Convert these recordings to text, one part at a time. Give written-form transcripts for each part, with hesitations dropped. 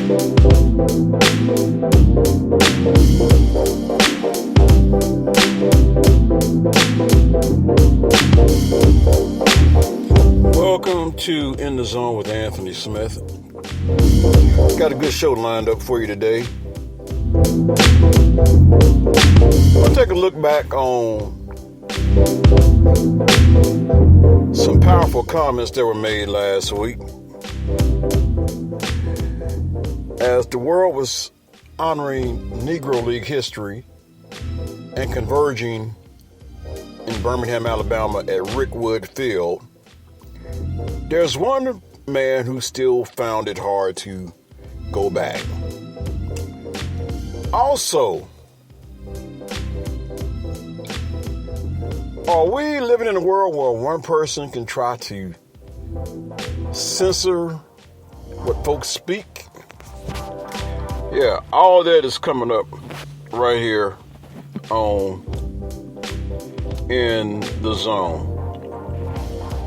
Welcome to In the Zone with Anthony Smith. Got a good show lined up for you today. I'll take a look back on some powerful comments that were made last week as the world was honoring Negro League history and converging in Birmingham, Alabama at Rickwood Field. There's one man who still found it hard to go back. Also, are we living in a world where one person can try to censor what folks speak? Yeah, all that is coming up right here on In the Zone.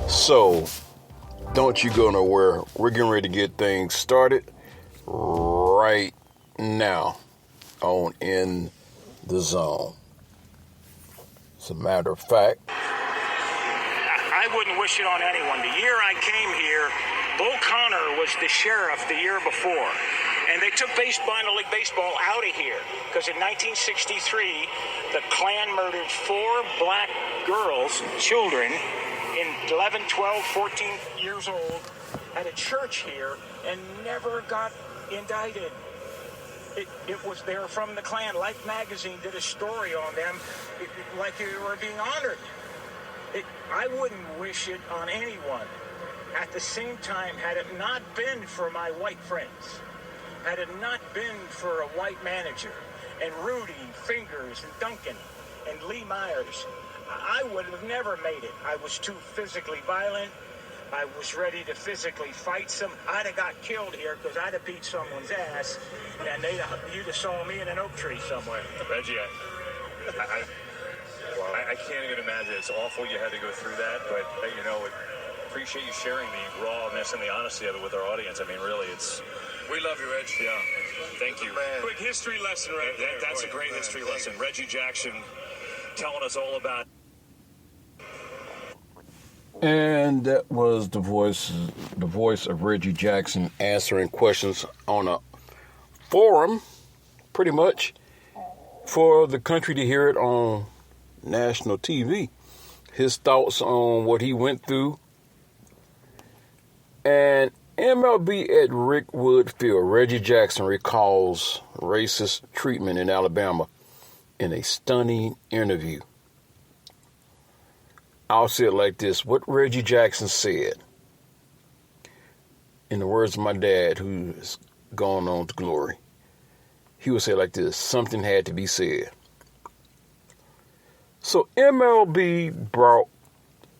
So, don't you go nowhere. We're getting ready to get things started right now on In the Zone. As a matter of fact, I wouldn't wish it on anyone. The year I came here, Bull Connor was the sheriff the year before. And they took minor league baseball out of here because in 1963, the Klan murdered 4 black girls, children, in 11, 12, 14 years old at a church here and never got indicted. It was there from the Klan. Life magazine did a story on them like they were being honored. I wouldn't wish it on anyone. At the same time, had it not been for my white friends, had it not been for a white manager and Rudy, Fingers, and Duncan, and Lee Myers, I would have never made it. I was too physically violent. I was ready to physically fight some. I'd have got killed here because I'd have beat someone's ass, and you'd have saw me in an oak tree somewhere. Reggie, I can't even imagine. It's awful you had to go through that, but appreciate you sharing the rawness and the honesty of it with our audience. I mean, really, we love you, Reg. Yeah, thank you. Quick history lesson right there. That's a great history lesson. Reggie Jackson telling us all about. and that was the voice of Reggie Jackson answering questions on a forum, pretty much, for the country to hear it on national TV. His thoughts on what he went through. And MLB at Rickwood Field, Reggie Jackson recalls racist treatment in Alabama in a stunning interview. I'll say it like this. What Reggie Jackson said, in the words of my dad, who's gone on to glory, he would say it like this: something had to be said. So MLB brought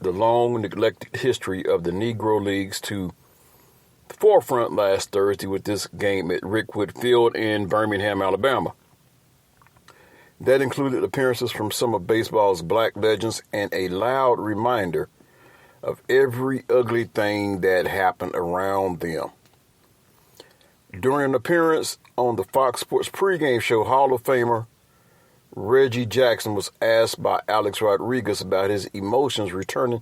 the long neglected history of the Negro Leagues to the forefront last Thursday with this game at Rickwood Field in Birmingham, Alabama. That included appearances from some of baseball's black legends and a loud reminder of every ugly thing that happened around them. During an appearance on the Fox Sports pregame show, Hall of Famer Reggie Jackson was asked by Alex Rodriguez about his emotions returning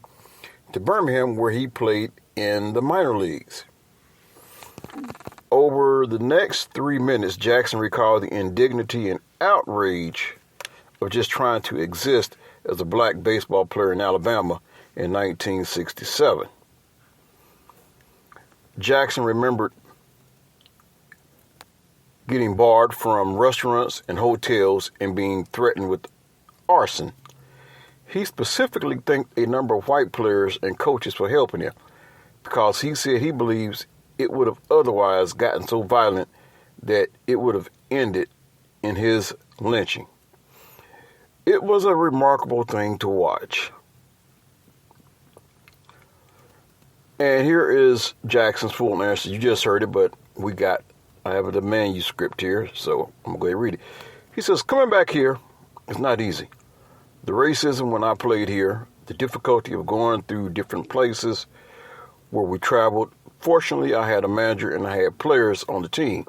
to Birmingham, where he played in the minor leagues. Over the next 3 minutes, Jackson recalled the indignity and outrage of just trying to exist as a black baseball player in Alabama in 1967. Jackson remembered getting barred from restaurants and hotels and being threatened with arson. He specifically thanked a number of white players and coaches for helping him, because he said he believes it would have otherwise gotten so violent that it would have ended in his lynching. It was a remarkable thing to watch. And here is Jackson's full answer. You just heard it, but I have the manuscript here, so I'm going to go ahead and read it. He says, coming back here is not easy. The racism when I played here, the difficulty of going through different places where we traveled. Fortunately, I had a manager and I had players on the team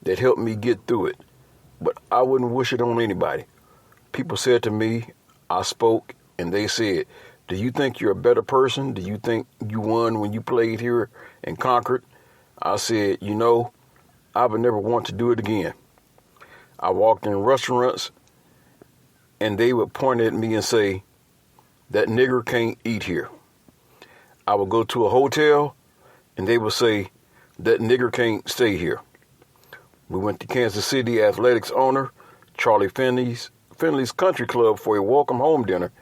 that helped me get through it, but I wouldn't wish it on anybody. People said to me, I spoke, and they said, do you think you're a better person? Do you think you won when you played here and conquered? I said, I would never want to do it again. I walked in restaurants, and they would point at me and say, that nigger can't eat here. I would go to a hotel, and they would say, that nigger can't stay here. We went to Kansas City Athletics owner Charlie Finley's Country Club for a welcome home dinner,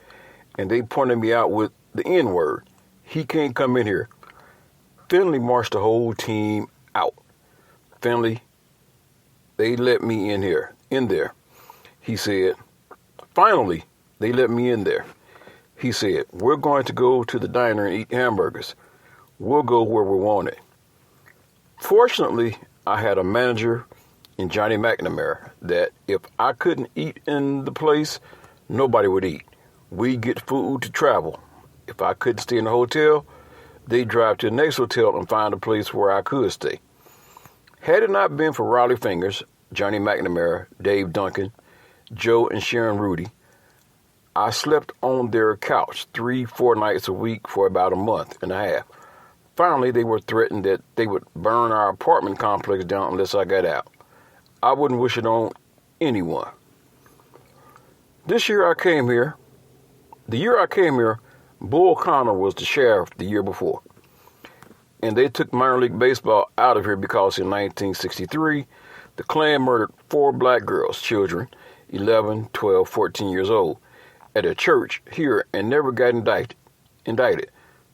and they pointed me out with the N-word. He can't come in here. Finley marched the whole team out. Finley, they let me in there. He said, finally, they let me in there. He said, we're going to go to the diner and eat hamburgers. We'll go where we want it. Fortunately, I had a manager in Johnny McNamara that if I couldn't eat in the place, nobody would eat. We get food to travel. If I couldn't stay in the hotel, they'd drive to the next hotel and find a place where I could stay. Had it not been for Raleigh Fingers, Johnny McNamara, Dave Duncan, Joe and Sharon Rudy, I slept on their couch 3-4 nights a week for about a month and a half. Finally, they were threatened that they would burn our apartment complex down unless I got out. I wouldn't wish it on anyone. The year I came here, Bull Connor was the sheriff the year before. And they took minor league baseball out of here because in 1963, the Klan murdered 4 black girls, children, 11, 12, 14 years old, at a church here and never got indicted.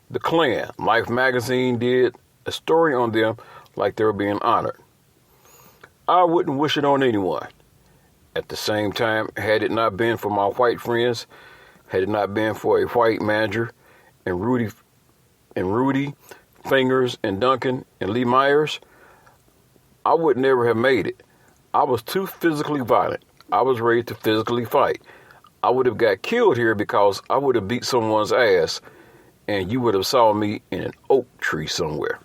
The Klan, Life magazine, did a story on them like they were being honored. I wouldn't wish it on anyone. At the same time, had it not been for my white friends, had it not been for a white manager and Rudy, Fingers and Duncan and Lee Myers, I would never have made it. I was too physically violent. I was ready to physically fight. I would have got killed here because I would have beat someone's ass and you would have saw me in an oak tree somewhere.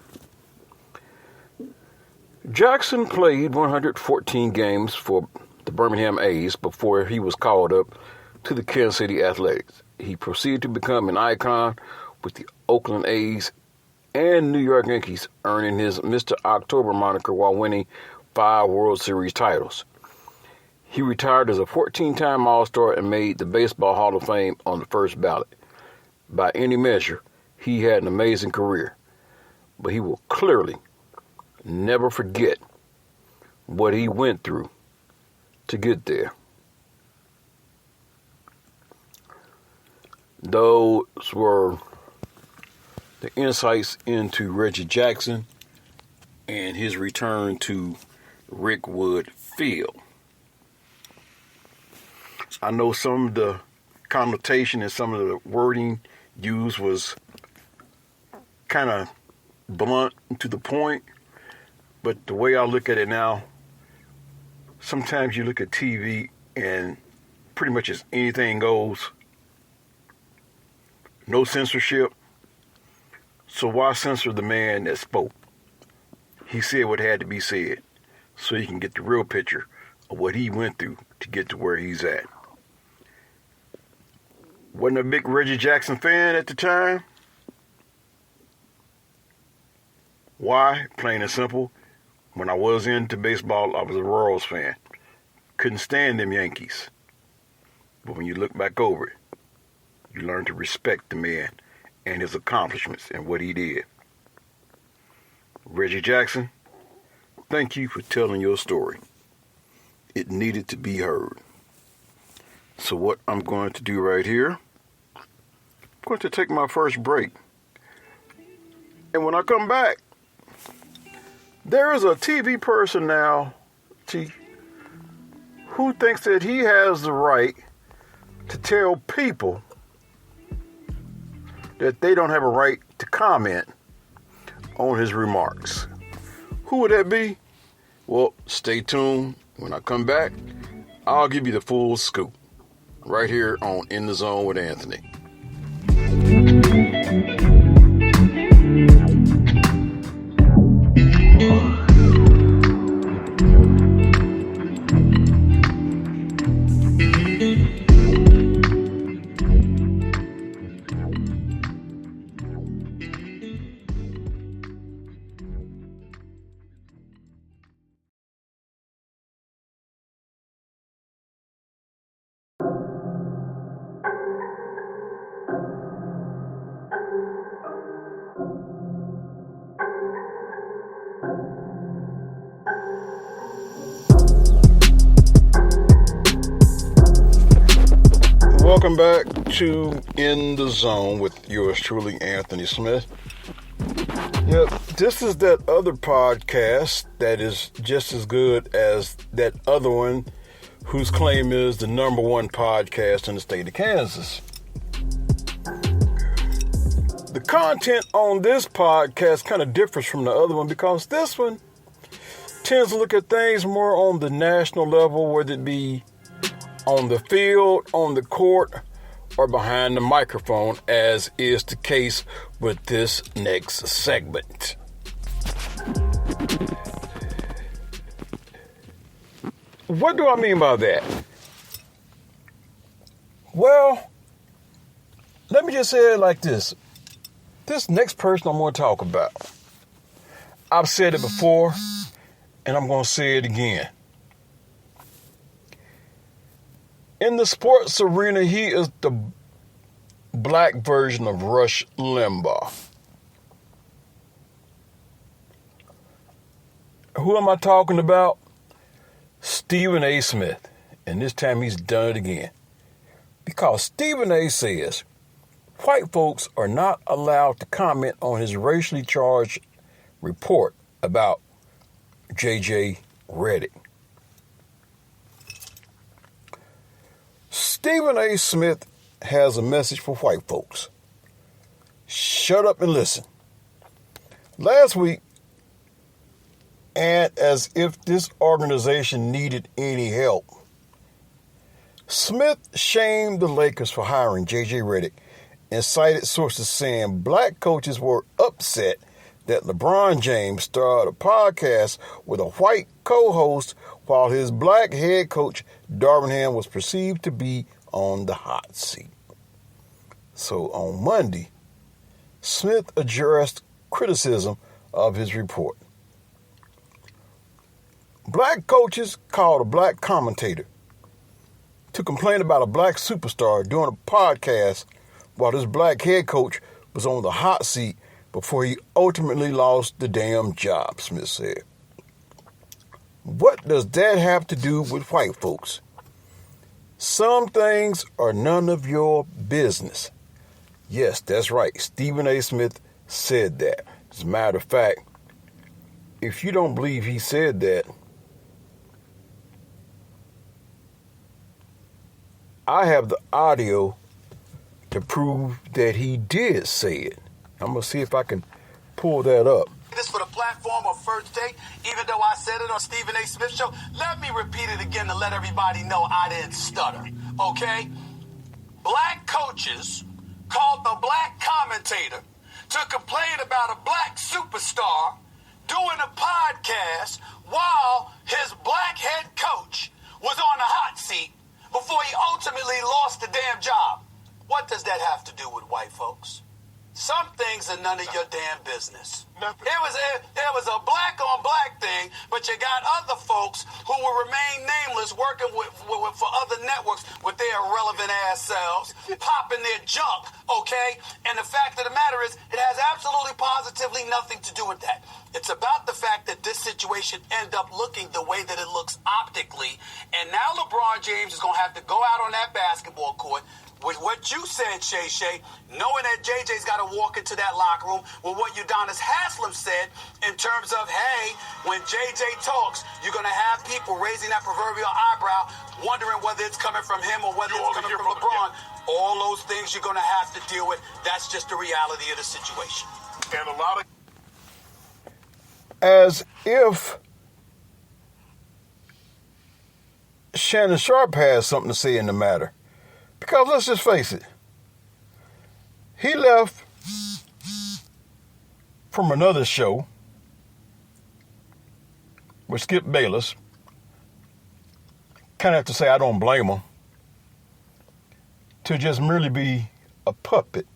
Jackson played 114 games for the Birmingham A's before he was called up to the Kansas City Athletics. He proceeded to become an icon with the Oakland A's and New York Yankees, earning his Mr. October moniker while winning 5 World Series titles. He retired as a 14-time All-Star and made the Baseball Hall of Fame on the first ballot. By any measure, he had an amazing career, but he will clearly never forget what he went through to get there. Those were the insights into Reggie Jackson and his return to Rickwood Field. I know some of the connotation and some of the wording used was kind of blunt and to the point, but the way I look at it now, sometimes you look at TV and pretty much as anything goes. No censorship. So why censor the man that spoke? He said what had to be said so you can get the real picture of what he went through to get to where he's at. Wasn't a big Reggie Jackson fan at the time. Why? Plain and simple. When I was into baseball, I was a Royals fan. Couldn't stand them Yankees. But when you look back over it, you learn to respect the man and his accomplishments and what he did. Reggie Jackson, thank you for telling your story. It needed to be heard. So what I'm going to do right here, I'm going to take my first break. And when I come back, there is a TV personality who thinks that he has the right to tell people that they don't have a right to comment on his remarks. Who would that be? Well, stay tuned. When I come back, I'll give you the full scoop right here on In the Zone with Anthony. Welcome back to In the Zone with yours truly, Anthony Smith. Yep, this is that other podcast that is just as good as that other one whose claim is the number one podcast in the state of Kansas. The content on this podcast kind of differs from the other one because this one tends to look at things more on the national level, whether it be on the field, on the court, or behind the microphone, as is the case with this next segment. What do I mean by that? Well, let me just say it like this. This next person I'm going to talk about, I've said it before, and I'm going to say it again. In the sports arena, he is the black version of Rush Limbaugh. Who am I talking about? Stephen A. Smith. And this time he's done it again. Because Stephen A. says white folks are not allowed to comment on his racially charged report about JJ Reddick. Stephen A. Smith has a message for white folks. Shut up and listen. Last week, and as if this organization needed any help, Smith shamed the Lakers for hiring JJ Reddick and cited sources saying black coaches were upset that LeBron James started a podcast with a white co-host while his black head coach, Darvin Ham, was perceived to be on the hot seat. So on Monday, Smith addressed criticism of his report. Black coaches called a black commentator to complain about a black superstar doing a podcast while his black head coach was on the hot seat before he ultimately lost the damn job, Smith said. What does that have to do with white folks? Some things are none of your business. Yes, that's right. Stephen A. Smith said that. As a matter of fact, if you don't believe he said that, I have the audio to prove that he did say it. I'm going to see if I can pull that up. This for the platform of First Take, even though I said it on Stephen A. Smith Show. Let me repeat it again to let everybody know I didn't stutter, okay? Black coaches called the black commentator to complain about a black superstar doing a podcast while his black head coach was on the hot seat before he ultimately lost the damn job. What does that have to do with white folks? Some things are none of your damn business. Nothing. It was a black on black thing, but you got other folks who will remain nameless working for other networks with their irrelevant ass selves, popping their junk, okay? And the fact of the matter is, it has absolutely positively nothing to do with that. It's about the fact that this situation ended up looking the way that it looks optically, and now LeBron James is going to have to go out on that basketball court with what you said, Shay, knowing that JJ's got to walk into that locker room with what Udonis Haslem said in terms of, hey, when JJ talks, you're going to have people raising that proverbial eyebrow, wondering whether it's coming from him or whether it's coming from LeBron. All those things you're going to have to deal with. That's just the reality of the situation. And a lot of... As if Shannon Sharp has something to say in the matter. Because let's just face it, he left from another show with Skip Bayless. Kind of have to say I don't blame him. To just merely be a puppet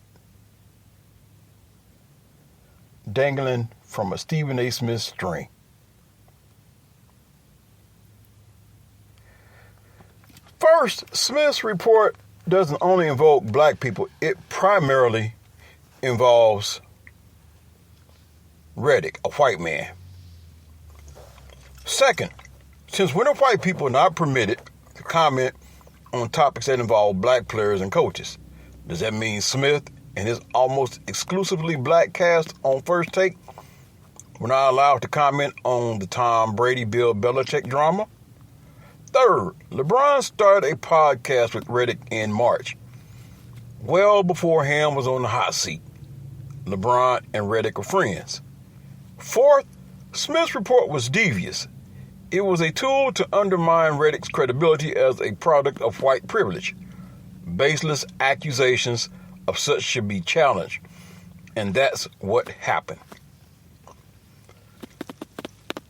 dangling from a Stephen A. Smith string. First, Smith's report doesn't only involve black people, it primarily involves Reddick, a white man. Second, since when are white people not permitted to comment on topics that involve black players and coaches. Does that mean Smith and his almost exclusively black cast on First Take were not allowed to comment on the Tom Brady-Bill Belichick drama? Third, LeBron started a podcast with Reddick in March, well before Ham was on the hot seat. LeBron and Reddick are friends. Fourth, Smith's report was devious. It was a tool to undermine Reddick's credibility as a product of white privilege. Baseless accusations of such should be challenged, and that's what happened.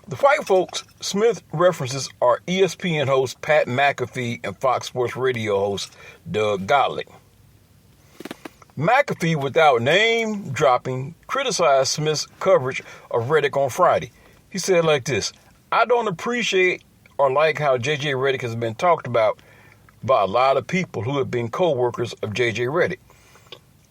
The white folks Smith references are ESPN host Pat McAfee and Fox Sports Radio host Doug Gottlieb. McAfee, without name dropping, criticized Smith's coverage of Reddick on Friday. He said like this: "I don't appreciate or like how JJ Reddick has been talked about by a lot of people who have been co-workers of JJ Reddick.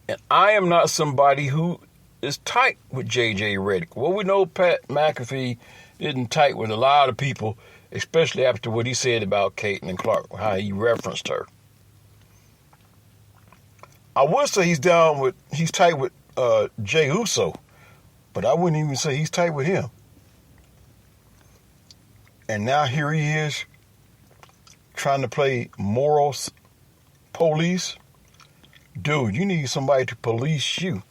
And I am not somebody who is tight with JJ Reddick." Well, we know Pat McAfee isn't tight with a lot of people, especially after what he said about Caitlin Clark, how he referenced her. I would say he's tight with Jey Uso, but I wouldn't even say he's tight with him. And now here he is trying to play moral police. Dude, you need somebody to police you.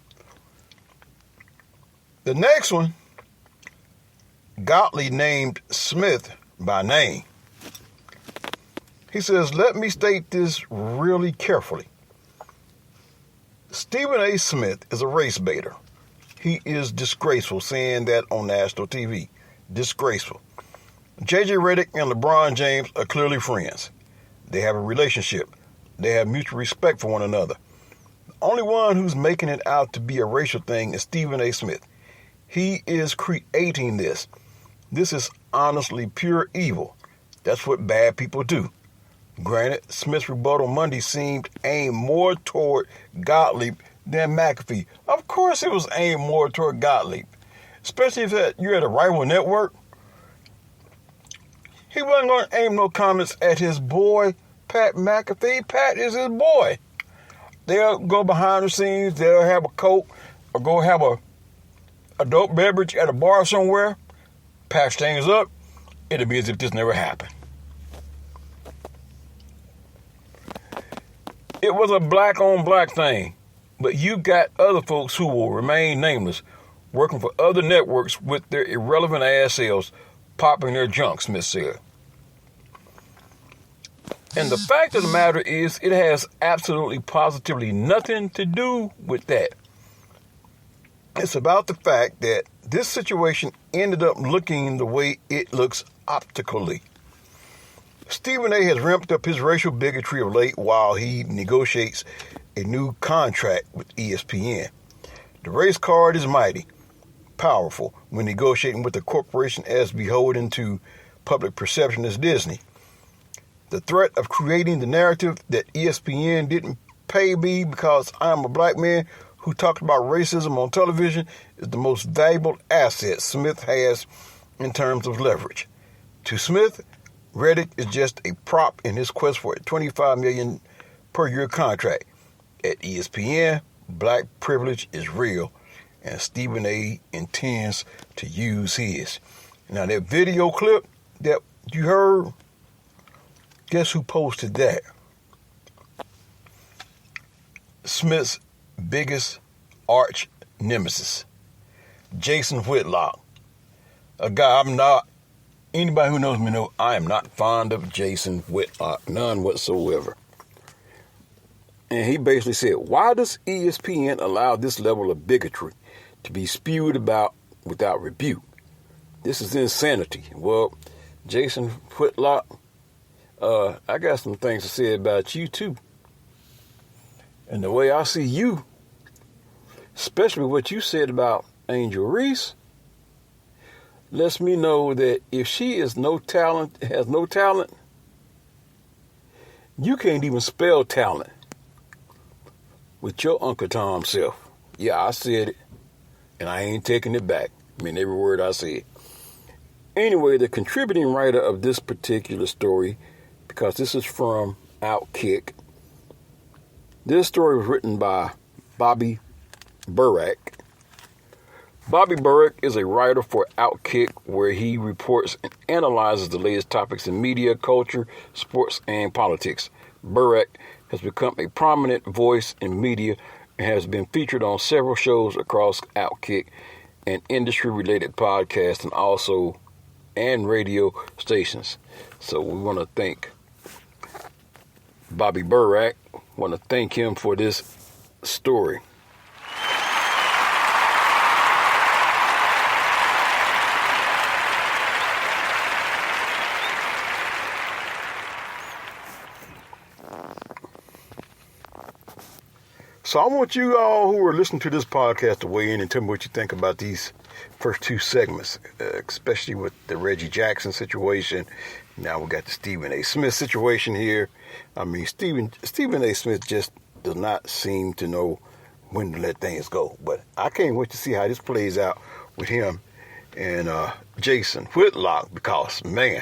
The next one, Gottlieb named Smith by name. He says, "Let me state this really carefully. Stephen A. Smith is a race baiter. He is disgraceful saying that on national TV. Disgraceful. JJ Reddick and LeBron James are clearly friends. They have a relationship. They have mutual respect for one another. The only one who's making it out to be a racial thing is Stephen A. Smith. He is creating this. This is honestly pure evil. That's what bad people do." Granted, Smith's rebuttal Monday seemed aimed more toward Gottlieb than McAfee. Of course it was aimed more toward Gottlieb, especially if you're at a rival network. He wasn't going to aim no comments at his boy, Pat McAfee. Pat is his boy. They'll go behind the scenes, they'll have a Coke, or go have a dope beverage at a bar somewhere, patch things up. It'll be as if this never happened. It was a black-on-black thing, but you got other folks who will remain nameless, working for other networks with their irrelevant ass selves, popping their junk, Smith said. And the fact of the matter is, it has absolutely, positively nothing to do with that. It's about the fact that this situation ended up looking the way it looks optically. Stephen A. has ramped up his racial bigotry of late while he negotiates a new contract with ESPN. The race card is mighty, powerful when negotiating with a corporation as beholden to public perception as Disney. The threat of creating the narrative that ESPN didn't pay me because I'm a black man who talked about racism on television is the most valuable asset Smith has in terms of leverage. To Smith, Reddick is just a prop in his quest for a $25 million per year contract. At ESPN, black privilege is real, and Stephen A. intends to use his. Now, that video clip that you heard, guess who posted that? Smith's biggest arch nemesis, Jason Whitlock. A guy anybody who knows me know I am not fond of Jason Whitlock, none whatsoever. And he basically said, why does ESPN allow this level of bigotry to be spewed about without rebuke? This is insanity. Well, Jason Whitlock, I got some things to say about you too. And the way I see you, especially what you said about Angel Reese, lets me know that if she has no talent, you can't even spell talent with your Uncle Tom self. Yeah, I said it, and I ain't taking it back. I mean, every word I said. Anyway, the contributing writer of this particular story, because this is from Outkick. This story was written by Bobby Burack. Bobby Burack is a writer for Outkick, where he reports and analyzes the latest topics in media, culture, sports, and politics. Burack has become a prominent voice in media and has been featured on several shows across Outkick and industry-related podcasts and radio stations. So we want to thank Bobby Burack. Want to thank him for this story. So I want you all who are listening to this podcast to weigh in and tell me what you think about these first two segments, especially with the Reggie Jackson situation. Now we got the Stephen A. Smith situation here. I mean, Stephen A. Smith just does not seem to know when to let things go. But I can't wait to see how this plays out with him and Jason Whitlock, because, man,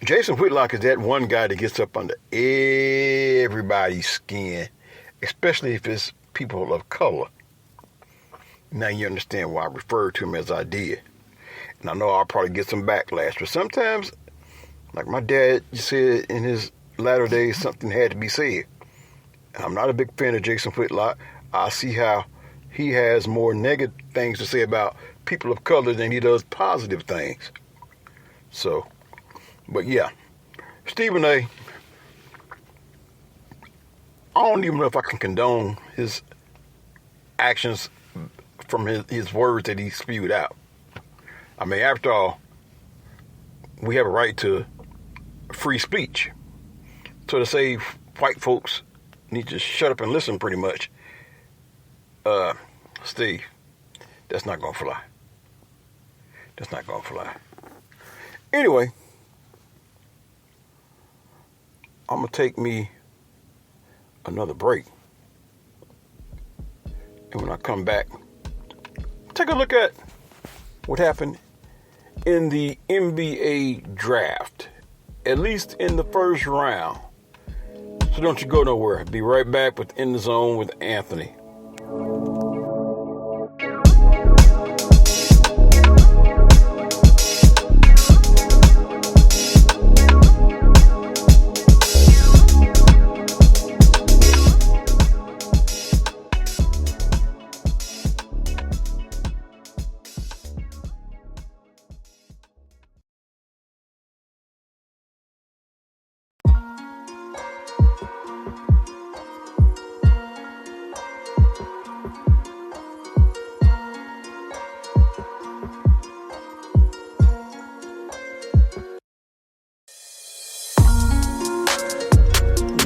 Jason Whitlock is that one guy that gets up under everybody's skin, especially if it's people of color. Now you understand why I referred to him as I did. And I know I'll probably get some backlash, but sometimes, like my dad said in his latter days, something had to be said. And I'm not a big fan of Jason Whitlock. I see how he has more negative things to say about people of color than he does positive things. So, but yeah, Stephen A., I don't even know if I can condone his actions from his words that he spewed out. I mean, after all, we have a right to free speech. So to say white folks need to shut up and listen, pretty much, Steve, that's not going to fly. That's not going to fly. Anyway, I'm going to take me another break. And when I come back, take a look at what happened in the NBA draft, at least in the first round. So don't you go nowhere. Be right back with In the Zone with Anthony.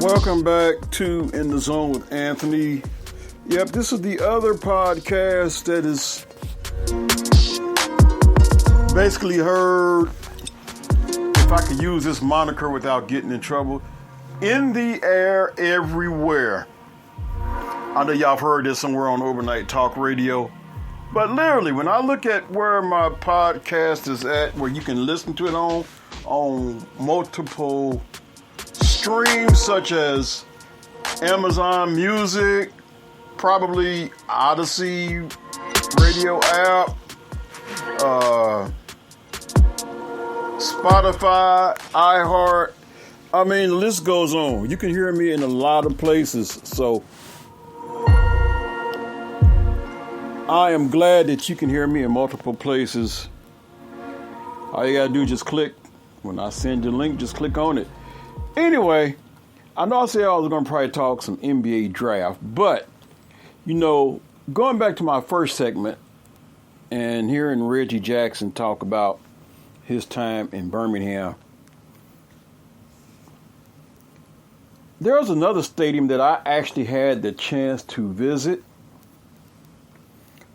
Welcome back to In the Zone with Anthony. Yep, this is the other podcast that is basically heard, if I could use this moniker without getting in trouble, in the air everywhere. I know y'all have heard this somewhere on overnight talk radio, but literally when I look at where my podcast is at, where you can listen to it on multiple streams such as Amazon Music, probably Odyssey radio app, Spotify, iHeart. I mean, the list goes on. You can hear me in a lot of places. So I am glad that you can hear me in multiple places. All you gotta do is just click. When I send you the link, just click on it. Anyway, I know I said I was going to probably talk some NBA draft, but, you know, going back to my first segment and hearing Reggie Jackson talk about his time in Birmingham, there was another stadium that I actually had the chance to visit,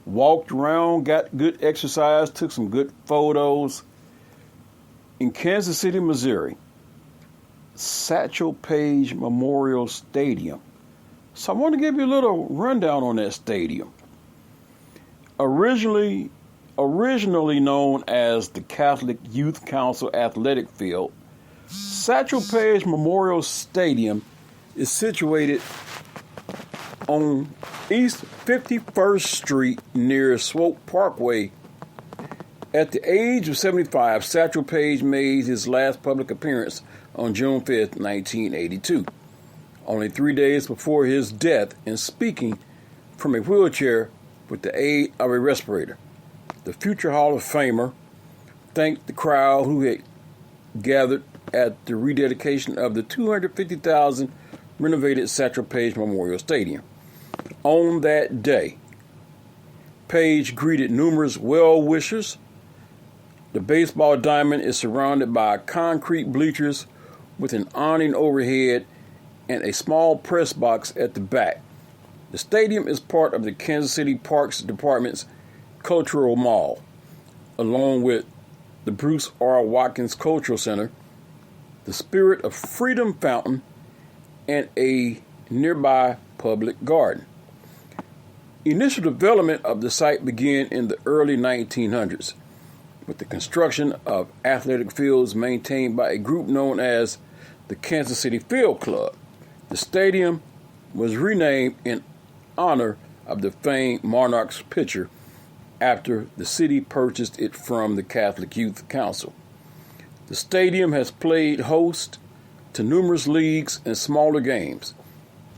walked around, got good exercise, took some good photos in Kansas City, Missouri. Satchel Paige Memorial Stadium. So I want to give you a little rundown on that stadium. Originally known as the Catholic Youth Council Athletic Field, Satchel Paige Memorial Stadium is situated on East 51st Street near Swope Parkway. At the age of 75, Satchel Paige made his last public appearance on June 5th, 1982, only 3 days before his death, and speaking from a wheelchair with the aid of a respirator. The future Hall of Famer thanked the crowd who had gathered at the rededication of the 250,000 renovated Satchel Paige Memorial Stadium. On that day, Paige greeted numerous well-wishers. The baseball diamond is surrounded by concrete bleachers with an awning overhead and a small press box at the back. The stadium is part of the Kansas City Parks Department's Cultural Mall, along with the Bruce R. Watkins Cultural Center, the Spirit of Freedom Fountain, and a nearby public garden. Initial development of the site began in the early 1900s with the construction of athletic fields maintained by a group known as the Kansas City Field Club. The stadium was renamed in honor of the famed Monarchs pitcher after the city purchased it from the Catholic Youth Council. The stadium has played host to numerous leagues and smaller games.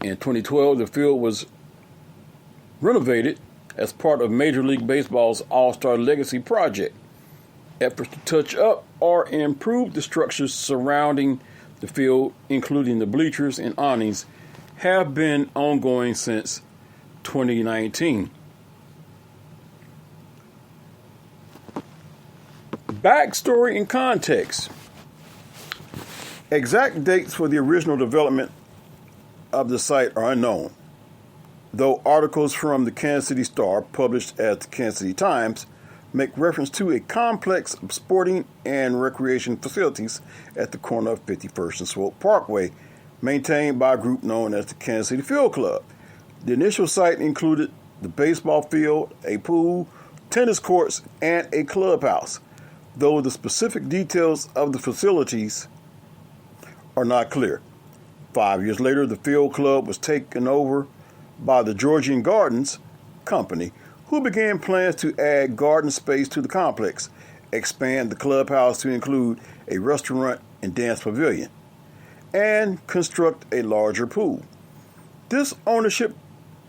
In 2012, the field was renovated as part of Major League Baseball's All-Star Legacy Project. Efforts to touch up or improve the structures surrounding the field, including the bleachers and awnings, have been ongoing since 2019. Backstory and context. Exact dates for the original development of the site are unknown, though articles from the Kansas City Star, published at the Kansas City Times, make reference to a complex of sporting and recreation facilities at the corner of 51st and Swope Parkway, maintained by a group known as the Kansas City Field Club. The initial site included the baseball field, a pool, tennis courts, and a clubhouse, though the specific details of the facilities are not clear. 5 years later, the field club was taken over by the Georgian Gardens Company, who began plans to add garden space to the complex, expand the clubhouse to include a restaurant and dance pavilion, and construct a larger pool. This ownership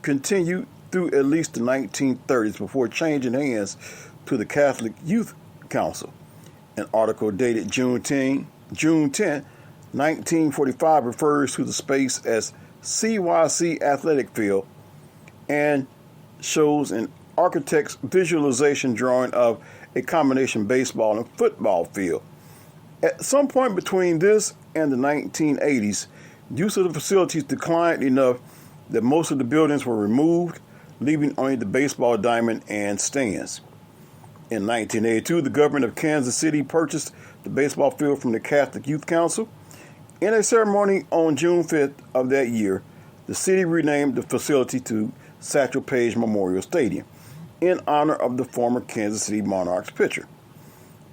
continued through at least the 1930s before changing hands to the Catholic Youth Council. An article dated June 10, 1945 refers to the space as CYC Athletic Field and shows an architect's visualization drawing of a combination baseball and football field. At some point between this and the 1980s, use of the facilities declined enough that most of the buildings were removed, leaving only the baseball diamond and stands. In 1982, the government of Kansas City purchased the baseball field from the Catholic Youth Council. In a ceremony on June 5th of that year, the city renamed the facility to Satchel Paige Memorial Stadium in honor of the former Kansas City Monarchs pitcher.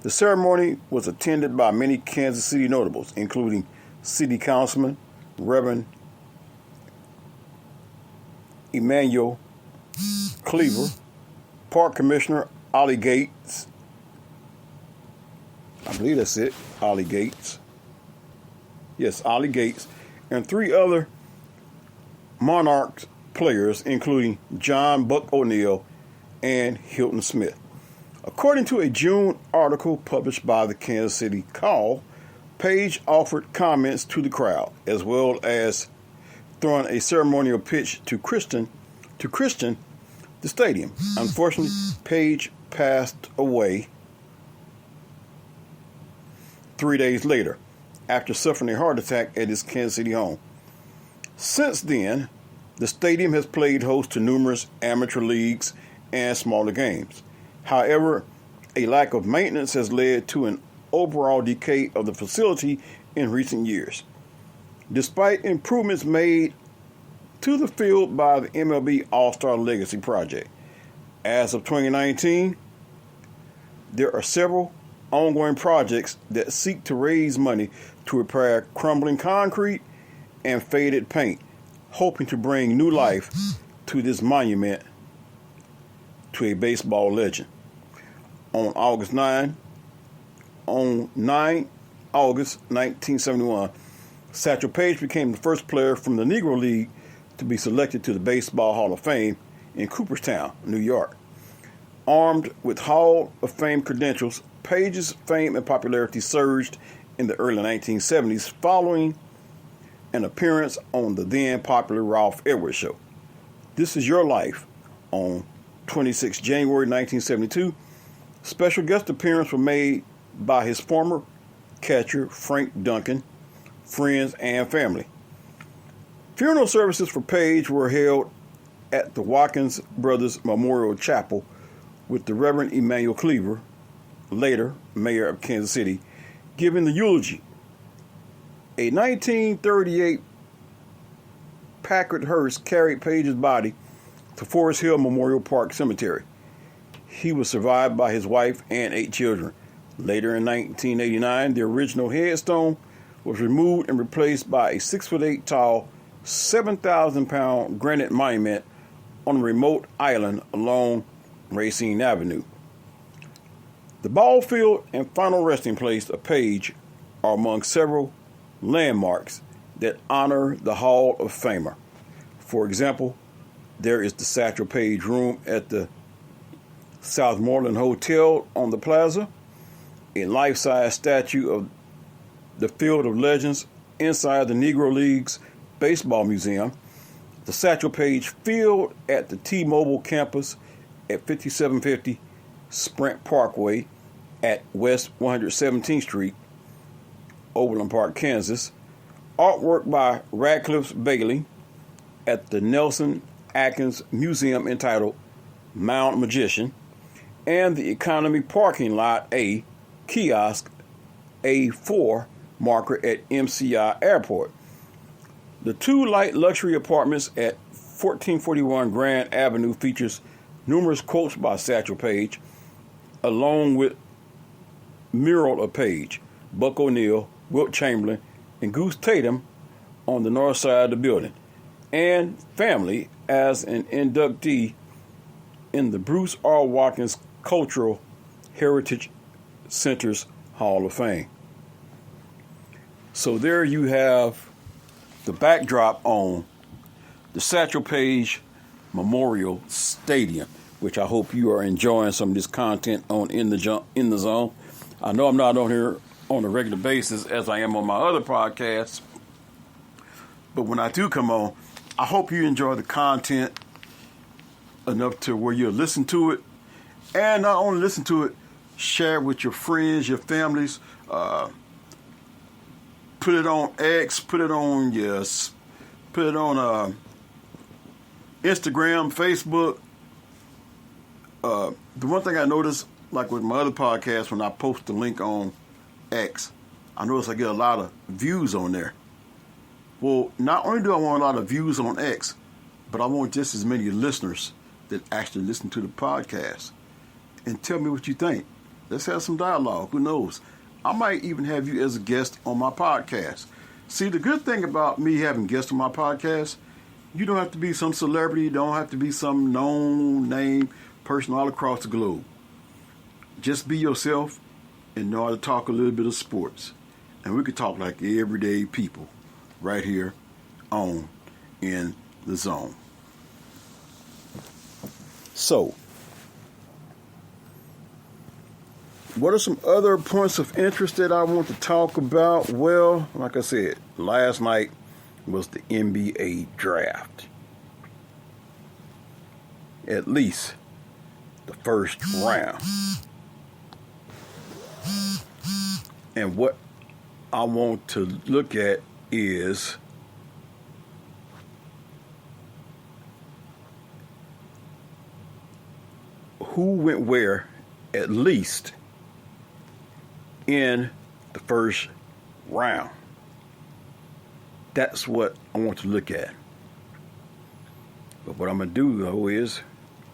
The ceremony was attended by many Kansas City notables, including City Councilman Reverend Emmanuel Cleaver, Park Commissioner Ollie Gates, I believe that's it, Ollie Gates. Yes, Ollie Gates, and 3 other Monarchs players, including John Buck O'Neill and Hilton Smith. According to a June article published by the Kansas City Call, Paige offered comments to the crowd, as well as throwing a ceremonial pitch to Christian the stadium. Unfortunately, Paige passed away 3 days later after suffering a heart attack at his Kansas City home. Since then, the stadium has played host to numerous amateur leagues and smaller games. However, a lack of maintenance has led to an overall decay of the facility in recent years. Despite improvements made to the field by the MLB All-Star Legacy Project, as of 2019, there are several ongoing projects that seek to raise money to repair crumbling concrete and faded paint, hoping to bring new life to this monument to a baseball legend. On 9 August 1971, Satchel Paige became the first player from the Negro League to be selected to the Baseball Hall of Fame in Cooperstown, New York. Armed with Hall of Fame credentials, Paige's fame and popularity surged in the early 1970s following an appearance on the then popular Ralph Edwards Show. This Is Your Life on 26 January 1972. Special guest appearances were made by his former catcher Frank Duncan, friends, and family. Funeral services for Paige were held at the Watkins Brothers Memorial Chapel with the Reverend Emanuel Cleaver, later mayor of Kansas City, giving the eulogy. A 1938 Packard hearse carried Paige's body to Forest Hill Memorial Park Cemetery. He was survived by his wife and 8 children. Later in 1989, the original headstone was removed and replaced by a 6'8" tall, 7,000-pound granite monument on a remote island along Racine Avenue. The ball field and final resting place of Paige are among several landmarks that honor the Hall of Famer. For example, there is the Satchel Paige Room at the Southmoreland Hotel on the plaza, a life-size statue of the Field of Legends inside the Negro Leagues Baseball Museum, the Satchel Paige Field at the T-Mobile campus at 5750 Sprint Parkway at West 117th Street, Overland Park, Kansas, artwork by Radcliffe Bailey at the Nelson Atkins Museum entitled Mount Magician, and the Economy Parking Lot A Kiosk A4 marker at MCI Airport. The 2 light luxury apartments at 1441 Grand Avenue features numerous quotes by Satchel Paige, along with mural of Paige, Buck O'Neill, Wilt Chamberlain, and Goose Tatum on the north side of the building, and family as an inductee in the Bruce R. Watkins Cultural Heritage Center's Hall of Fame. So there you have the backdrop on the Satchel Paige Memorial Stadium, which I hope you are enjoying some of this content on in the zone. I know I'm not on here on a regular basis as I am on my other podcasts, but when I do come on, I hope you enjoy the content enough to where you'll listen to it, and not only listen to it, share it with your friends, your families, put it on X, put it on Instagram, Facebook. The one thing I noticed, like with my other podcast, when I post the link on X, I notice I get a lot of views on there. Well, not only do I want a lot of views on X, but I want just as many listeners that actually listen to the podcast. And tell me what you think. Let's have some dialogue. Who knows? I might even have you as a guest on my podcast. See, the good thing about me having guests on my podcast, you don't have to be some celebrity. You don't have to be some known name person all across the globe. Just be yourself and know how to talk a little bit of sports. And we could talk like everyday people right here on In the Zone. So, what are some other points of interest that I want to talk about? Well, like I said, last night was the NBA draft. At least the first round. And what I want to look at is who went where, at least in the first round. That's what I want to look at. But what I'm going to do, though, is,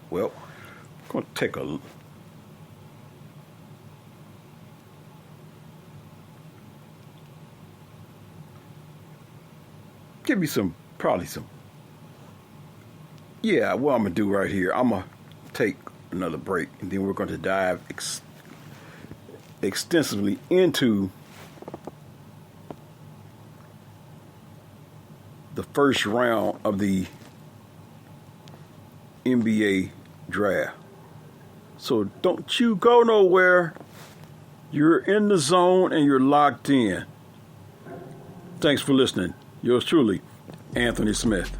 well, I'm going to take a give me probably some. Yeah, what I'm going to do right here, I'm going to take another break, and then we're going to dive extensively into the first round of the NBA draft. So don't you go nowhere. You're in the zone and you're locked in. Thanks for listening. Yours truly, Anthony Smith.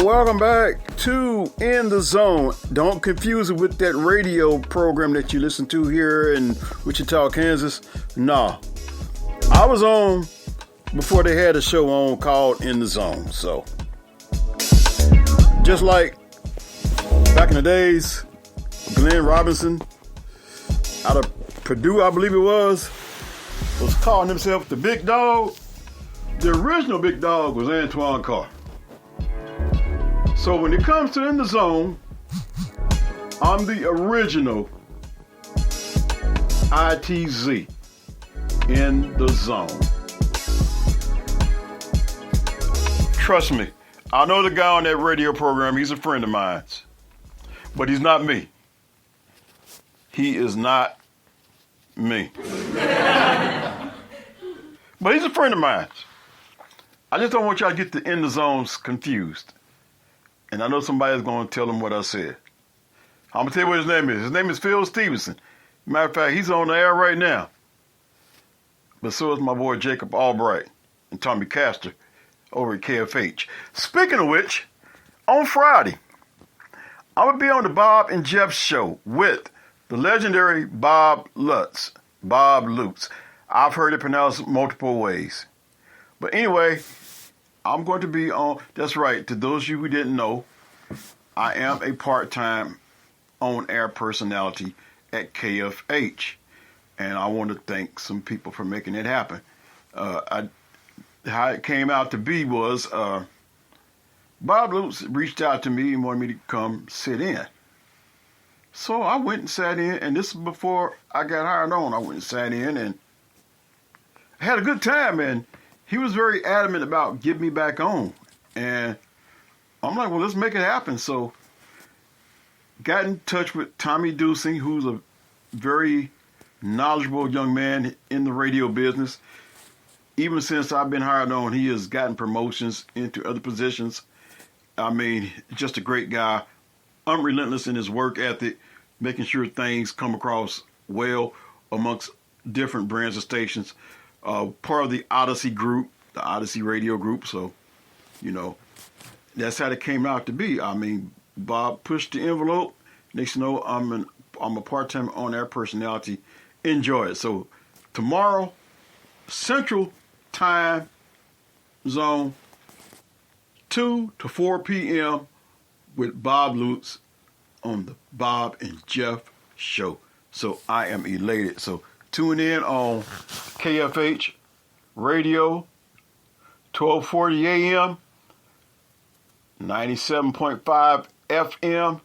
Welcome back to In the Zone. Don't confuse it with that radio program that you listen to here in Wichita, Kansas. No, I was on before they had a show on called In the Zone. So, just like back in the days, Glenn Robinson out of Purdue, I believe it was calling himself the Big Dog. The original Big Dog was Antoine Carr. So when it comes to In the Zone, I'm the original ITZ, In the Zone. Trust me, I know the guy on that radio program, he's a friend of mine. But he's not me. He is not me. But he's a friend of mine. I just don't want y'all to get the In the Zones confused. And I know somebody's going to tell him what I said. I'm going to tell you what his name is. His name is Phil Stevenson. Matter of fact, he's on the air right now. But so is my boy Jacob Albright and Tommy Castor over at KFH. Speaking of which, on Friday, I'm going to be on the Bob and Jeff show with the legendary Bob Lutz. Bob Lutz. I've heard it pronounced multiple ways. But anyway, I'm going to be on, that's right, to those of you who didn't know, I am a part-time on-air personality at KFH. And I want to thank some people for making it happen. How it came out to be was Bob Lutz reached out to me and wanted me to come sit in. So I went and sat in, and this is before I got hired on. I went and sat in and had a good time, and he was very adamant about getting me back on. And I'm like, well, let's make it happen. So got in touch with Tommy Dusing, who's a very knowledgeable young man in the radio business. Even since I've been hired on, he has gotten promotions into other positions. I mean, just a great guy, unrelentless in his work ethic, making sure things come across well amongst different brands of stations. Part of the Odyssey group, the Odyssey radio group. So, you know, that's how it came out to be. I mean, Bob pushed the envelope. Next you know, I'm a part-time on-air personality. Enjoy it. So tomorrow, Central Time Zone, 2 to 4 p.m. with Bob Lutz on the Bob and Jeff show. So I am elated. So tune in on KFH Radio, 1240 AM, 97.5 FM,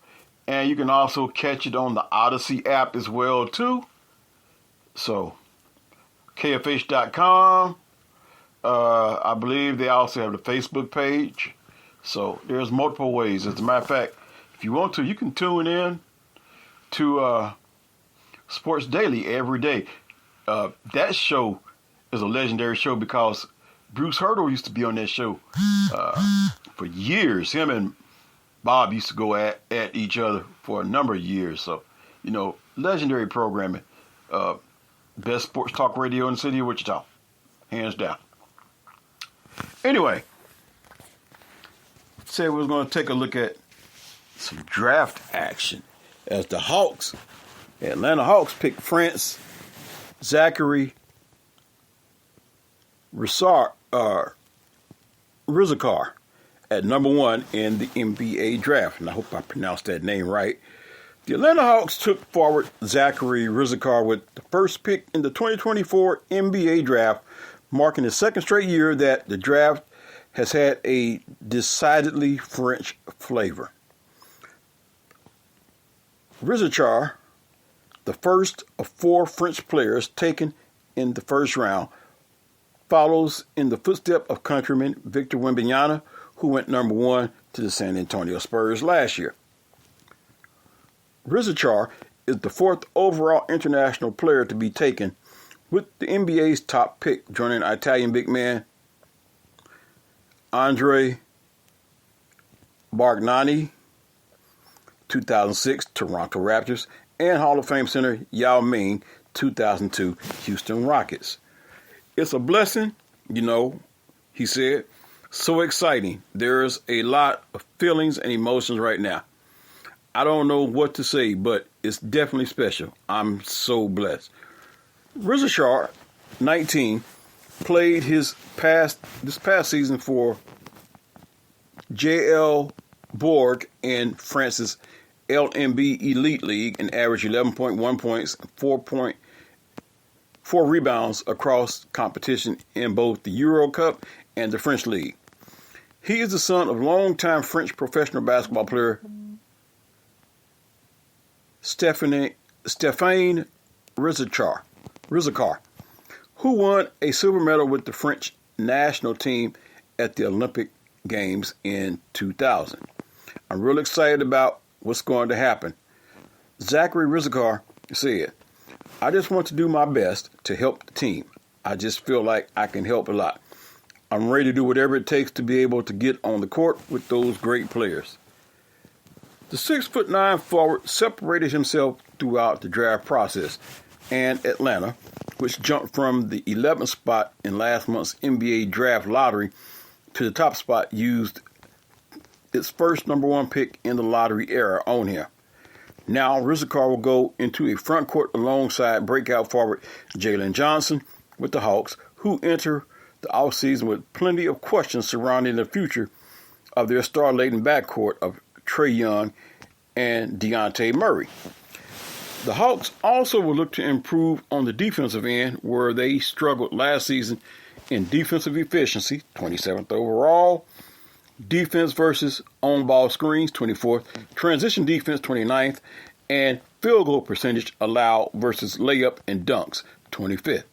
and you can also catch it on the Odyssey app as well too. So KFH.com. I believe they also have the Facebook page. So there's multiple ways. As a matter of fact, if you want to, you can tune in to Sports Daily every day. That show is a legendary show because Bruce Hurdle used to be on that show for years. Him and Bob used to go at each other for a number of years. So, legendary programming. Best sports talk radio in the city of Wichita. Hands down. Anyway, said we was going to take a look at some draft action as the Atlanta Hawks picked France Zachary Rizikar at number 1 in the NBA draft. And I hope I pronounced that name right. The Atlanta Hawks took forward Zachary Rizikar with the first pick in the 2024 NBA draft, marking the second straight year that the draft has had a decidedly French flavor. Rizikar, the first of 4 French players taken in the first round, follows in the footsteps of countryman Victor Wembanyama, who went number 1 to the San Antonio Spurs last year. Rizikar is the 4th overall international player to be taken, with the NBA's top pick joining Italian big man Andre Bargnani, 2006 Toronto Raptors, and Hall of Fame center Yao Ming, 2002 Houston Rockets. It's a blessing, he said. So exciting. There's a lot of feelings and emotions right now. I don't know what to say, but it's definitely special. I'm so blessed. Rizikar, 19, played this past season for JL Borg in France's LMB Elite League and averaged 11.1 points, 4.4 rebounds across competition in both the Euro Cup and the French League. He is the son of longtime French professional basketball player Stéphane Rizikar, who won a silver medal with the French national team at the Olympic Games in 2000. I'm really excited about what's going to happen. Zachary Rizikar said, I just want to do my best to help the team. I just feel like I can help a lot. I'm ready to do whatever it takes to be able to get on the court with those great players. The 6'9" forward separated himself throughout the draft process, and Atlanta, which jumped from the 11th spot in last month's NBA draft lottery to the top spot, used its first number 1 pick in the lottery era on him. Now, Rizikar will go into a front court alongside breakout forward Jalen Johnson with the Hawks, who enter the offseason with plenty of questions surrounding the future of their star-laden backcourt of Trae Young and Dejounte Murray. The Hawks also will look to improve on the defensive end, where they struggled last season in defensive efficiency, 27th overall, defense versus on-ball screens, 24th, transition defense, 29th, and field goal percentage allowed versus layup and dunks, 26th.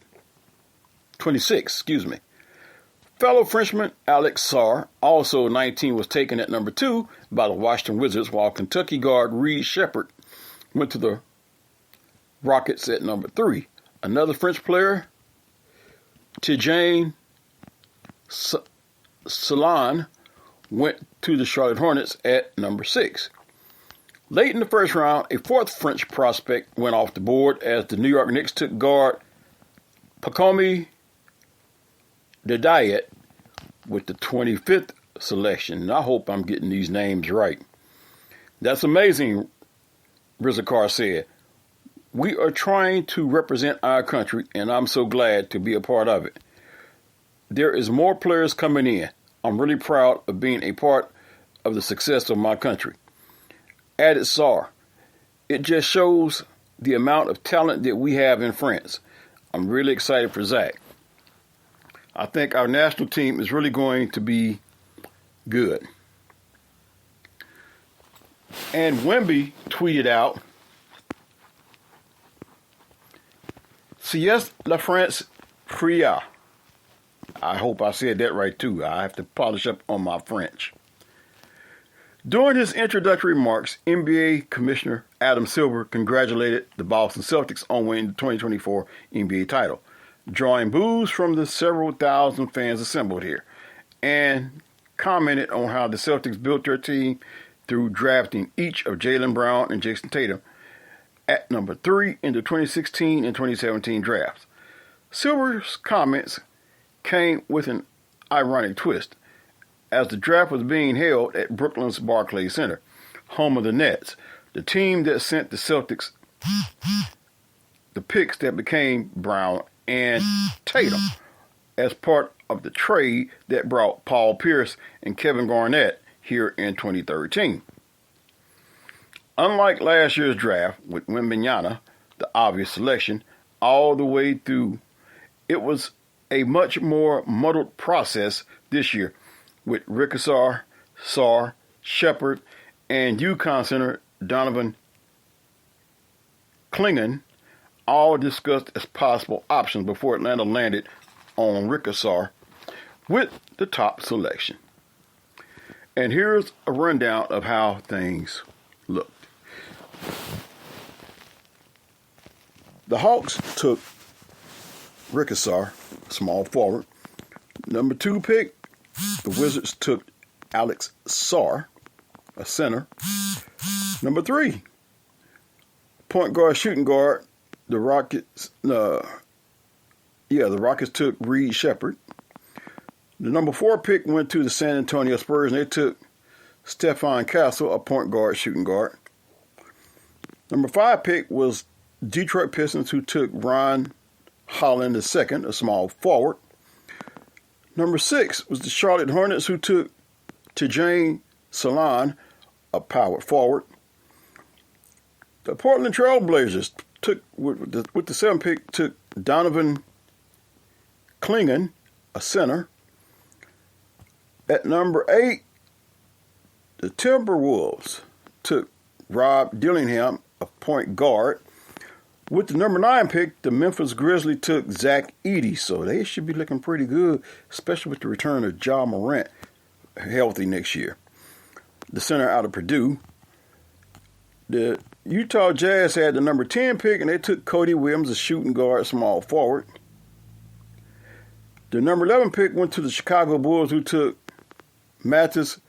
Fellow Frenchman Alex Sarr, also 19, was taken at number 2 by the Washington Wizards, while Kentucky guard Reed Sheppard went to the Rockets at number 3. Another French player, Tidjane Salon, went to the Charlotte Hornets at number 6. Late in the first round, a 4th French prospect went off the board as the New York Knicks took guard Pacomi Didiet with the 25th selection. And I hope I'm getting these names right. That's amazing, Rizikar said. We are trying to represent our country, and I'm so glad to be a part of it. There is more players coming in. I'm really proud of being a part of the success of my country. Added Sarr, it just shows the amount of talent that we have in France. I'm really excited for Zach. I think our national team is really going to be good. And Wemby tweeted out, "Sieste la France pria." I hope I said that right too. I have to polish up on my French. During his introductory remarks, NBA Commissioner Adam Silver congratulated the Boston Celtics on winning the 2024 NBA title, drawing boos from the several thousand fans assembled here, and commented on how the Celtics built their team through drafting each of Jaylen Brown and Jason Tatum at number 3 in the 2016 and 2017 drafts. Silver's comments came with an ironic twist, as the draft was being held at Brooklyn's Barclays Center, home of the Nets, the team that sent the Celtics the picks that became Brown and Tatum as part of the trade that brought Paul Pierce and Kevin Garnett here in 2013. Unlike last year's draft with Wembanyama, the obvious selection, all the way through, it was a much more muddled process this year with Rickwood, Sarr, Shepard, and UConn center Donovan Clingan all discussed as possible options before Atlanta landed on Rickwood with the top selection. And here's a rundown of how things looked. The Hawks took Rickwood, small forward. Number 2 pick, the Wizards took Alex Sarr, a center. Number 3, point guard, shooting guard. The Rockets took Reed Shepard. The number 4 pick went to the San Antonio Spurs, and they took Stephon Castle, a point guard, shooting guard. Number 5 pick was Detroit Pistons, who took Ron Holland II, a small forward. Number 6 was the Charlotte Hornets, who took Tajane Salon, a power forward. The Portland Trail Blazers took, with the 7th pick, took Donovan Clingan, a center. At number 8, the Timberwolves took Rob Dillingham, a point guard. With the number 9 pick, the Memphis Grizzlies took Zach Edey, so they should be looking pretty good, especially with the return of Ja Morant healthy next year. The center out of Purdue. The Utah Jazz had the number 10 pick, and they took Cody Williams, a shooting guard, small forward. The number 11 pick went to the Chicago Bulls, who took Matas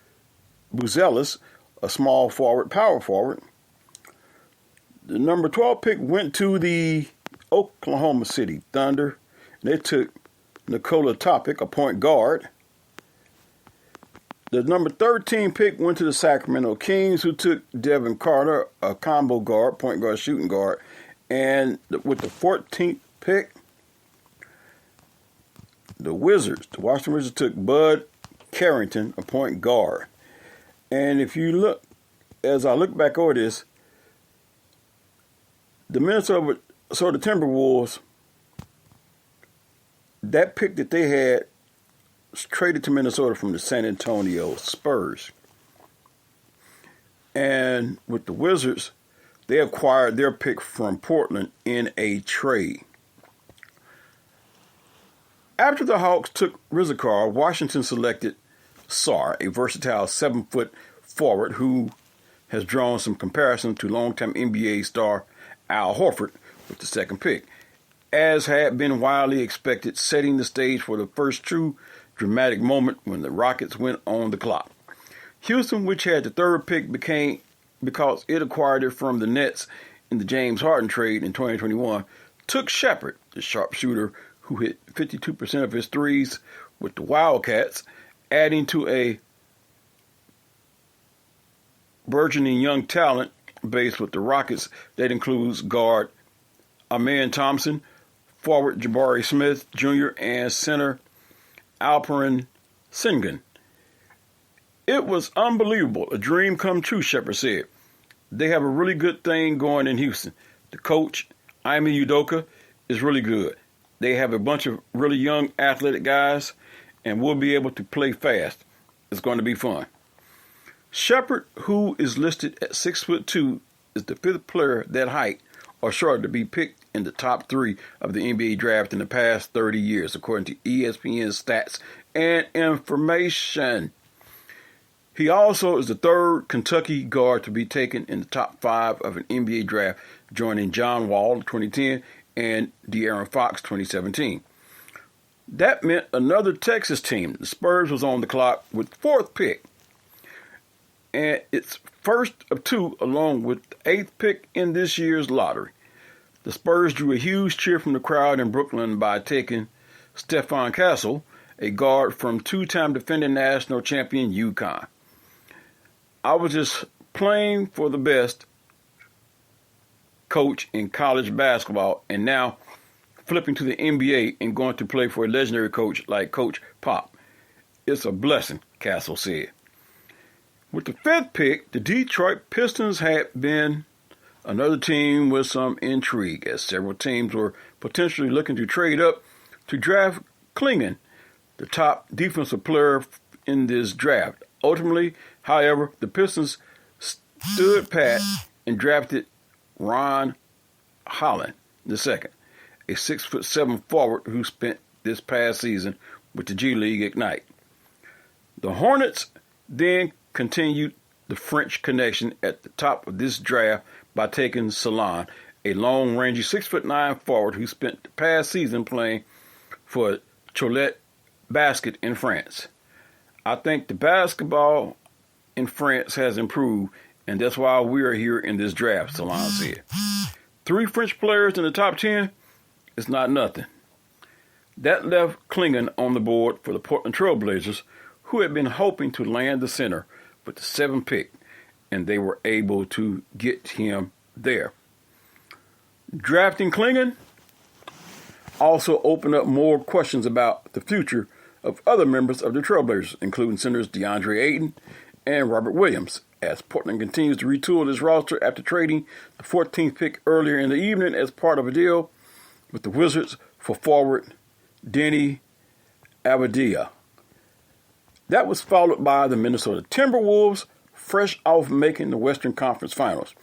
Buzelis, a small forward, power forward. The number 12 pick went to the Oklahoma City Thunder, and they took Nikola Topic, a point guard. The number 13 pick went to the Sacramento Kings, who took Devin Carter, a combo guard, point guard, shooting guard. And with the 14th pick, the Washington Wizards took Bud Carrington, a point guard. And if you look, as I look back over this, the Minnesota Timberwolves, that pick that they had was traded to Minnesota from the San Antonio Spurs. And with the Wizards, they acquired their pick from Portland in a trade. After the Hawks took Rickwood, Washington selected Sarr, a versatile 7-foot forward who has drawn some comparison to longtime NBA star Al Horford with the 2nd pick, as had been widely expected, setting the stage for the first true dramatic moment when the Rockets went on the clock. Houston, which had the 3rd pick, became, because it acquired it from the Nets in the James Harden trade in 2021, took Shepard, the sharpshooter who hit 52% of his threes with the Wildcats, adding to a burgeoning young talent base with the Rockets that includes guard Amen Thompson, forward Jabari Smith Jr., and center Alperen Sengun. It was unbelievable, a dream come true, Shepard said. They have a really good thing going in Houston. The coach, Ime Udoka, is really good. They have a bunch of really young athletic guys, and we'll be able to play fast. It's going to be fun. Shepard, who is listed at 6'2", is the 5th player that height or shorter to be picked in the top 3 of the NBA draft in the past 30 years, according to ESPN stats and information. He also is the 3rd Kentucky guard to be taken in the top 5 of an NBA draft, joining John Wall 2010 and De'Aaron Fox 2017. That meant another Texas team. The Spurs was on the clock with 4th pick. and its first of two along with the 8th pick in this year's lottery. The Spurs drew a huge cheer from the crowd in Brooklyn by taking Stephon Castle, a guard from two-time defending national champion UConn. I was just playing for the best coach in college basketball, and now flipping to the NBA and going to play for a legendary coach like Coach Pop. It's a blessing, Castle said. With the 5th pick, the Detroit Pistons had been another team with some intrigue, as several teams were potentially looking to trade up to draft Klingon, the top defensive player in this draft. Ultimately, however, the Pistons stood pat and drafted Ron Holland II, a 6'7" forward who spent this past season with the G League Ignite. The Hornets then continued the French connection at the top of this draft by taking Salon, a long-range 6'9" forward who spent the past season playing for Cholet Basket in France. I think the basketball in France has improved, and that's why we are here in this draft, Salon said. 3 French players in the top 10 is not nothing. That left Klingon on the board for the Portland Trail Blazers, who had been hoping to land the center with the 7th pick, and they were able to get him there. Drafting Klingon also opened up more questions about the future of other members of the Trailblazers, including centers DeAndre Ayton and Robert Williams, as Portland continues to retool its roster after trading the 14th pick earlier in the evening as part of a deal with the Wizards for forward Denny Abdia. That was followed by the Minnesota Timberwolves, fresh off making the Western Conference Finals,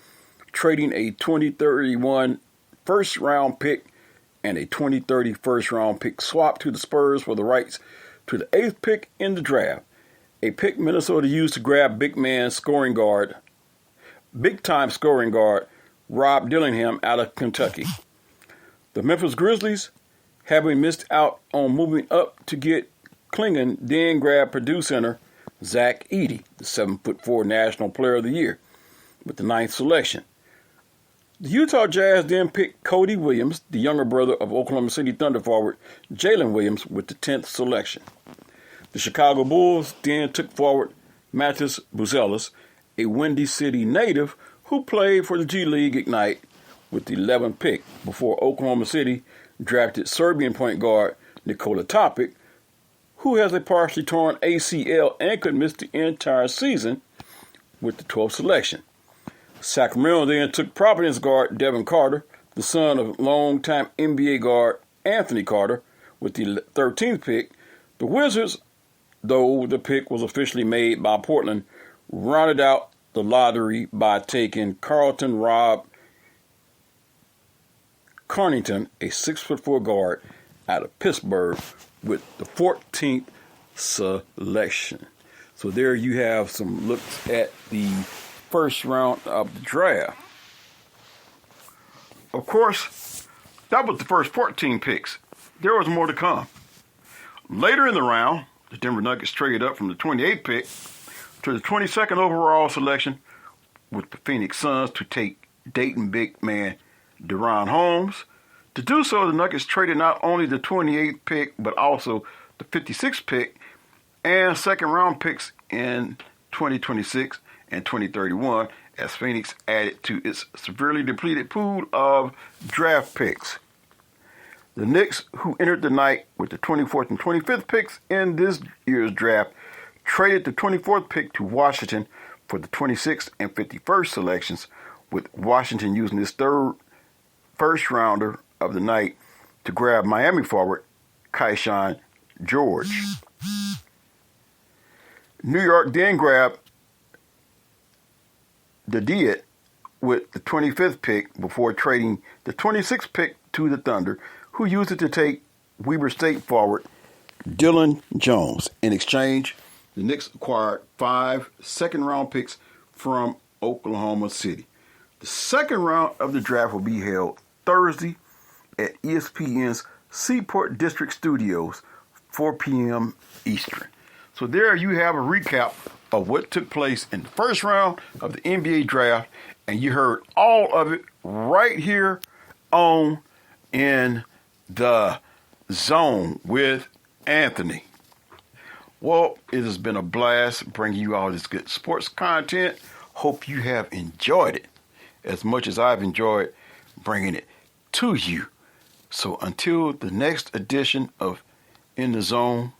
trading a 2031 first-round pick and a 2030 first-round pick swap to the Spurs for the rights to the 8th pick in the draft, a pick Minnesota used to grab big-time scoring guard Rob Dillingham out of Kentucky. The Memphis Grizzlies, having missed out on moving up to get Klingon, then grabbed Purdue center Zach Edey, the 7'4" National Player of the Year, with the 9th selection. The Utah Jazz then picked Cody Williams, the younger brother of Oklahoma City Thunder forward Jalen Williams, with the 10th selection. The Chicago Bulls then took forward Matas Buzelis, a Windy City native who played for the G League Ignite, with the 11th pick, before Oklahoma City drafted Serbian point guard Nikola Topic, who has a partially torn ACL and could miss the entire season, with the 12th selection. Sacramento then took Providence guard Devin Carter, the son of longtime NBA guard Anthony Carter, with the 13th pick. The Wizards, though the pick was officially made by Portland, rounded out the lottery by taking Carlton Rob Carnington, a 6'4" guard out of Pittsburgh, with the 14th selection. So there you have some looks at the first round of the draft. Of course, that was the first 14 picks. There was more to come. Later in the round, the Denver Nuggets traded up from the 28th pick to the 22nd overall selection with the Phoenix Suns to take Dayton big man Deron Holmes. To do so, the Nuggets traded not only the 28th pick, but also the 56th pick and second-round picks in 2026 and 2031, as Phoenix added to its severely depleted pool of draft picks. The Knicks, who entered the night with the 24th and 25th picks in this year's draft, traded the 24th pick to Washington for the 26th and 51st selections, with Washington using its third first-rounder of the night to grab Miami forward Keyshawn George. New York then grabbed the Diet with the 25th pick before trading the 26th pick to the Thunder, who used it to take Weber State forward Dylan Jones. In exchange, the Knicks acquired 5 second-round picks from Oklahoma City. The second round of the draft will be held Thursday at ESPN's Seaport District Studios, 4 p.m. Eastern. So there you have a recap of what took place in the first round of the NBA draft, and you heard all of it right here on In the Zone with Anthony. Well, it has been a blast bringing you all this good sports content. Hope you have enjoyed it as much as I've enjoyed bringing it to you. So until the next edition of In the Zone,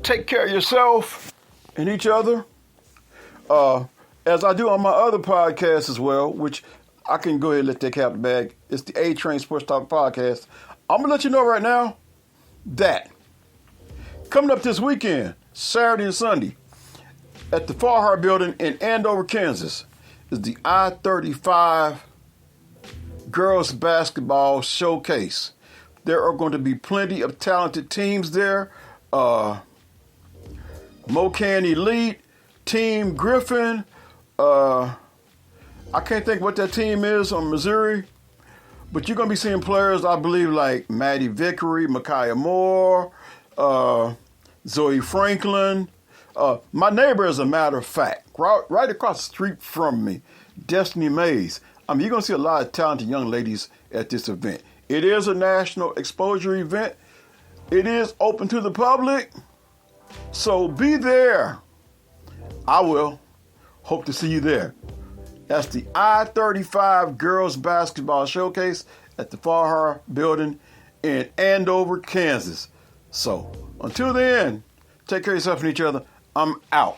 take care of yourself and each other. As I do on my other podcast as well, which I can go ahead and let that cap the bag. It's the A-Train Sports Talk Podcast. I'm going to let you know right now that coming up this weekend, Saturday and Sunday, at the Farhart Building in Andover, Kansas, is the I-35 Girls Basketball Showcase. There are going to be plenty of talented teams there. Mocan Elite, Team Griffin. I can't think what that team is on Missouri. But you're going to be seeing players, I believe, like Maddie Vickery, Micaiah Moore, Zoe Franklin. My neighbor, as a matter of fact, right across the street from me, Destiny Mays. I mean, you're going to see a lot of talented young ladies at this event. It is a national exposure event. It is open to the public. So be there. I will. Hope to see you there. That's the I-35 Girls Basketball Showcase at the Farhart Building in Andover, Kansas. So until then, take care of yourself and each other. I'm out.